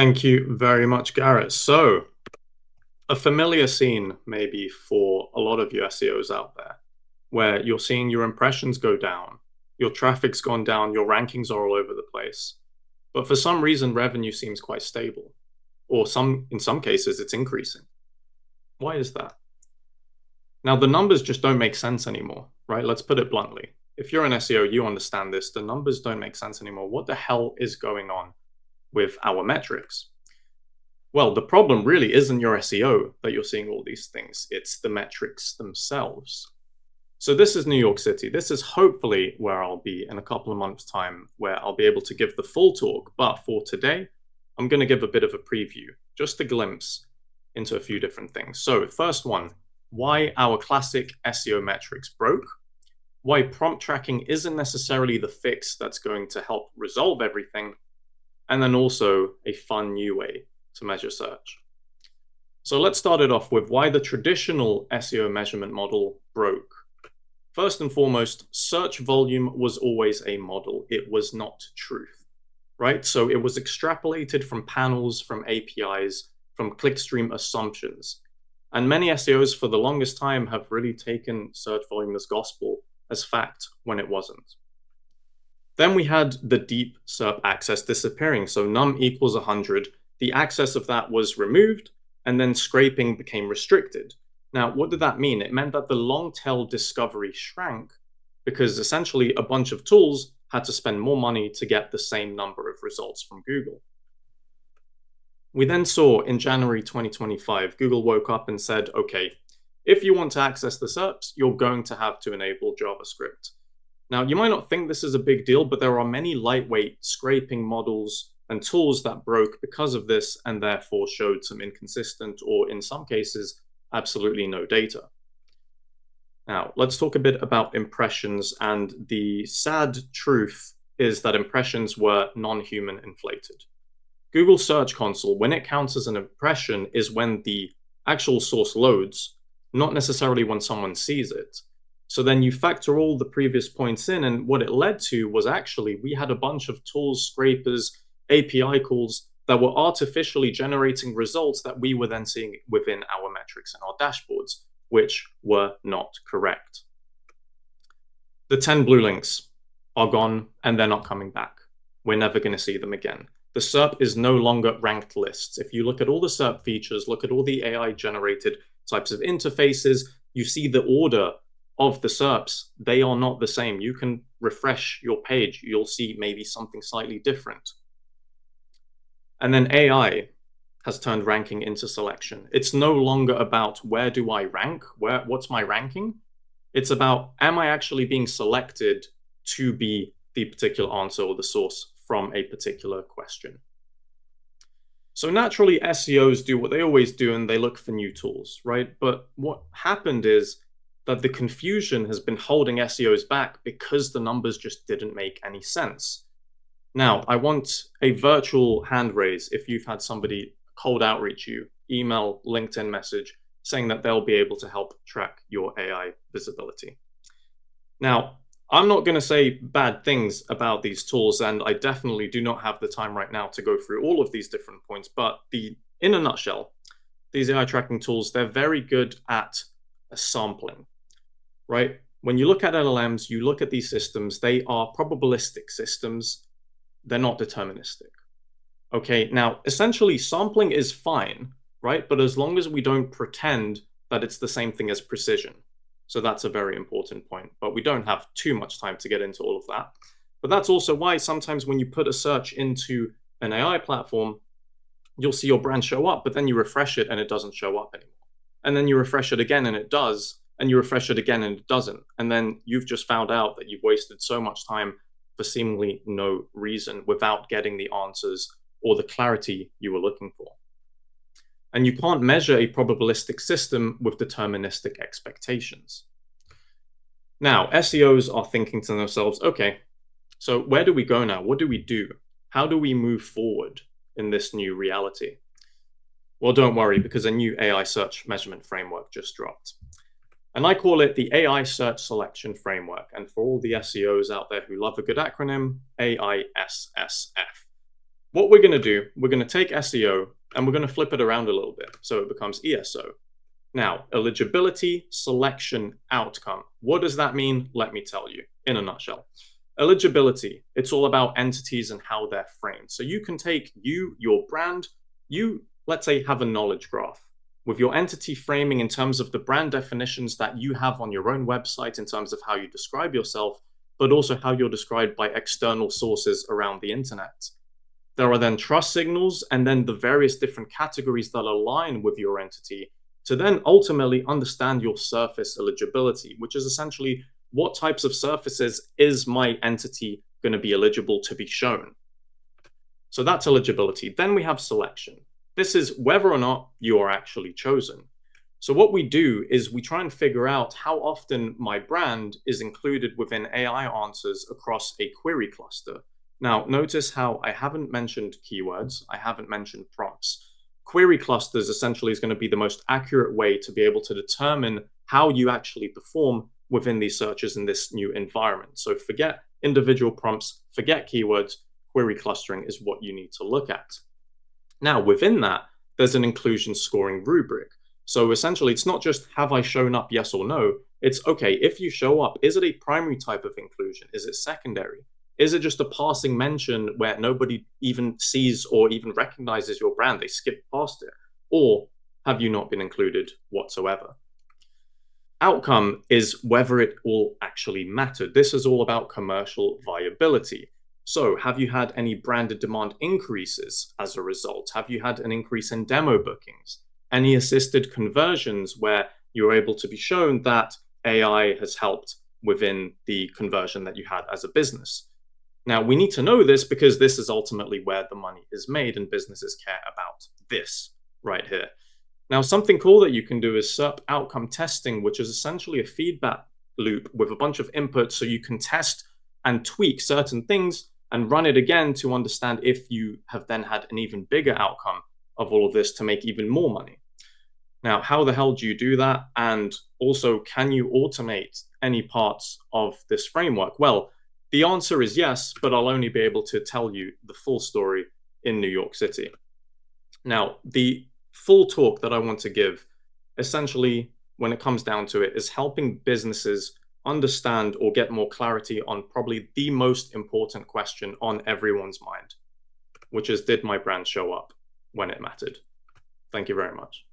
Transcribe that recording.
Thank you very much, Garrett. So, a familiar scene maybe for a lot of you SEOs out there, where you're seeing your impressions go down, your traffic's gone down, your rankings are all over the place. But for some reason, revenue seems quite stable, or in some cases, it's increasing. Why is that? Now, the numbers just don't make sense anymore, right? Let's put it bluntly. If you're an SEO, you understand this. The numbers don't make sense anymore. What the hell is going on with our metrics? Well, the problem really isn't your SEO that you're seeing all these things. It's the metrics themselves. So this is New York City. This is hopefully where I'll be in a couple of months' time, where I'll be able to give the full talk. But for today, I'm going to give a bit of a preview, just a glimpse into a few different things. So first one, why our classic SEO metrics broke, why prompt tracking isn't necessarily the fix that's going to help resolve everything, and then also a fun new way to measure search. So let's start it off with why the traditional SEO measurement model broke. First and foremost, search volume was always a model. It was not truth, right? So it was extrapolated from panels, from APIs, from clickstream assumptions. And many SEOs for the longest time have really taken search volume as gospel, as fact, when it wasn't. Then we had the deep SERP access disappearing. So num equals 100. The access of that was removed, and then scraping became restricted. Now, what did that mean? It meant that the long tail discovery shrank because essentially a bunch of tools had to spend more money to get the same number of results from Google. We then saw in January 2025, Google woke up and said, okay, if you want to access the SERPs, you're going to have to enable JavaScript. Now, you might not think this is a big deal, but there are many lightweight scraping models and tools that broke because of this and therefore showed some inconsistent or in some cases, absolutely no data. Now, let's talk a bit about impressions, and the sad truth is that impressions were non-human inflated. Google Search Console, when it counts as an impression, is when the actual source loads, not necessarily when someone sees it. So then you factor all the previous points in, and what it led to was actually we had a bunch of tools, scrapers, API calls that were artificially generating results that we were then seeing within our metrics and our dashboards, which were not correct. The 10 blue links are gone and they're not coming back. We're never going to see them again. The SERP is no longer ranked lists. If you look at all the SERP features, look at all the AI generated types of interfaces, you see the order of the SERPs, they are not the same. You can refresh your page, you'll see maybe something slightly different. And then AI has turned ranking into selection. It's no longer about where do I rank, what's my ranking? It's about, am I actually being selected to be the particular answer or the source from a particular question? So naturally, SEOs do what they always do and they look for new tools, right? But what happened is that the confusion has been holding SEOs back because the numbers just didn't make any sense. Now, I want a virtual hand raise if you've had somebody cold outreach you, email, LinkedIn message, saying that they'll be able to help track your AI visibility. Now, I'm not going to say bad things about these tools, and I definitely do not have the time right now to go through all of these different points, but in a nutshell, these AI tracking tools, they're very good at sampling, right? When you look at LLMs, you look at these systems, they are probabilistic systems. They're not deterministic. Okay, now essentially sampling is fine, right? But as long as we don't pretend that it's the same thing as precision. So that's a very important point, but we don't have too much time to get into all of that. But that's also why sometimes when you put a search into an AI platform, you'll see your brand show up, but then you refresh it and it doesn't show up anymore. And then you refresh it again and it does, and you refresh it again and it doesn't. And then you've just found out that you've wasted so much time for seemingly no reason without getting the answers or the clarity you were looking for. And you can't measure a probabilistic system with deterministic expectations. Now, SEOs are thinking to themselves, okay, so where do we go now? What do we do? How do we move forward in this new reality? Well, don't worry, because a new AI search measurement framework just dropped. And I call it the AI Search Selection Framework. And for all the SEOs out there who love a good acronym, AISSF. What we're going to do, we're going to take SEO and we're going to flip it around a little bit. So it becomes ESO. Now, eligibility, selection, outcome. What does that mean? Let me tell you in a nutshell. Eligibility, it's all about entities and how they're framed. So you can take your brand, let's say, have a knowledge graph with your entity framing in terms of the brand definitions that you have on your own website in terms of how you describe yourself, but also how you're described by external sources around the internet. There are then trust signals and then the various different categories that align with your entity to then ultimately understand your surface eligibility, which is essentially what types of surfaces is my entity going to be eligible to be shown. So that's eligibility. Then we have selection. This is whether or not you are actually chosen. So what we do is we try and figure out how often my brand is included within AI answers across a query cluster. Now, notice how I haven't mentioned keywords, I haven't mentioned prompts. Query clusters essentially is going to be the most accurate way to be able to determine how you actually perform within these searches in this new environment. So forget individual prompts, forget keywords, query clustering is what you need to look at. Now, within that, there's an inclusion scoring rubric. So essentially, it's not just have I shown up, yes or no. It's okay, if you show up, is it a primary type of inclusion? Is it secondary? Is it just a passing mention where nobody even sees or even recognizes your brand? They skip past it. Or have you not been included whatsoever? Outcome is whether it all actually mattered. This is all about commercial viability. So have you had any branded demand increases as a result? Have you had an increase in demo bookings? Any assisted conversions where you're able to be shown that AI has helped within the conversion that you had as a business? Now, we need to know this because this is ultimately where the money is made and businesses care about this right here. Now, something cool that you can do is SERP outcome testing, which is essentially a feedback loop with a bunch of inputs so you can test and tweak certain things and run it again to understand if you have then had an even bigger outcome of all of this to make even more money. Now, how the hell do you do that? And also, can you automate any parts of this framework? Well, the answer is yes, but I'll only be able to tell you the full story in New York City. Now, the full talk that I want to give, essentially, when it comes down to it, is helping businesses understand or get more clarity on probably the most important question on everyone's mind, which is, did my brand show up when it mattered? Thank you very much.